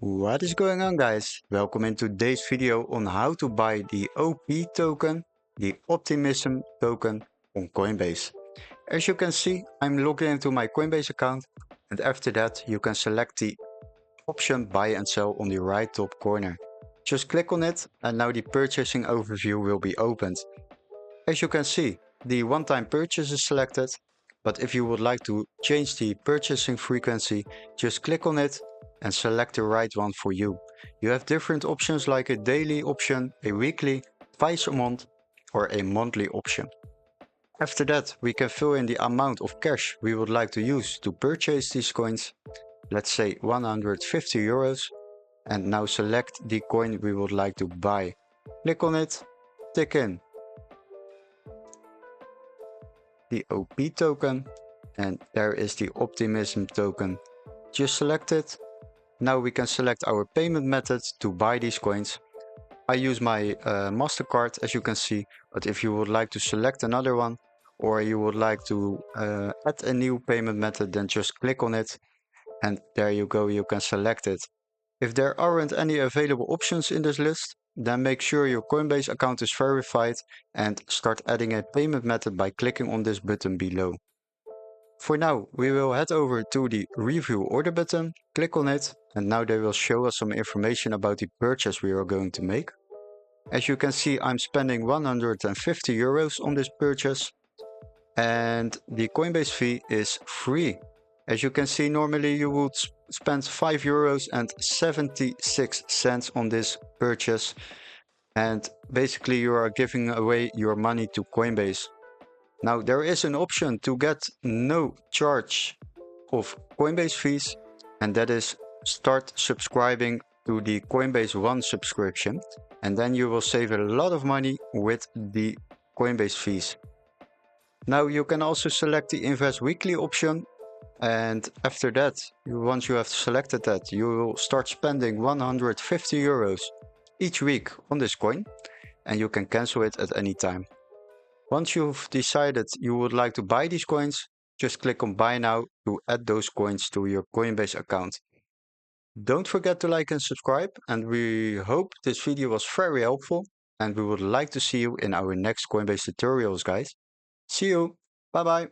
What is going on, guys? Welcome in today's video on how to buy the OP token, the Optimism token on Coinbase. As you can see, I'm logged into my Coinbase account, and after that you can select the option buy and sell on the right top corner. Just click on it and now the purchasing overview will be opened. As you can see, the one-time purchase is selected, but if you would like to change the purchasing frequency, just click on it and select the right one for you. You have different options like a daily option, a weekly, twice a month, or a monthly option. After that, we can fill in the amount of cash we would like to use to purchase these coins. Let's say 150 euros. And now select the coin we would like to buy. Click on it, tick in the OP token, and there is the Optimism token. Just select it. Now we can select our payment method to buy these coins. I use my MasterCard, as you can see, but if you would like to select another one or you would like to add a new payment method, then just click on it and there you go, you can select it. If there aren't any available options in this list, then make sure your Coinbase account is verified and start adding a payment method by clicking on this button below. For now, we will head over to the review order button, click on it, and now they will show us some information about the purchase we are going to make. As you can see, I'm spending 150 euros on this purchase, and the Coinbase fee is free. As you can see, normally you would spend 5 euros and 76 cents on this purchase, and basically you are giving away your money to Coinbase. Now there is an option to get no charge of Coinbase fees, and that is start subscribing to the Coinbase One subscription, and then you will save a lot of money with the Coinbase fees. Now you can also select the invest weekly option, and after that, once you have selected that, you will start spending 150 euros each week on this coin, and you can cancel it at any time. Once you've decided you would like to buy these coins, just click on buy now to add those coins to your Coinbase account. Don't forget to like and subscribe, and we hope this video was very helpful, and we would like to see you in our next Coinbase tutorials, guys. See you, bye bye.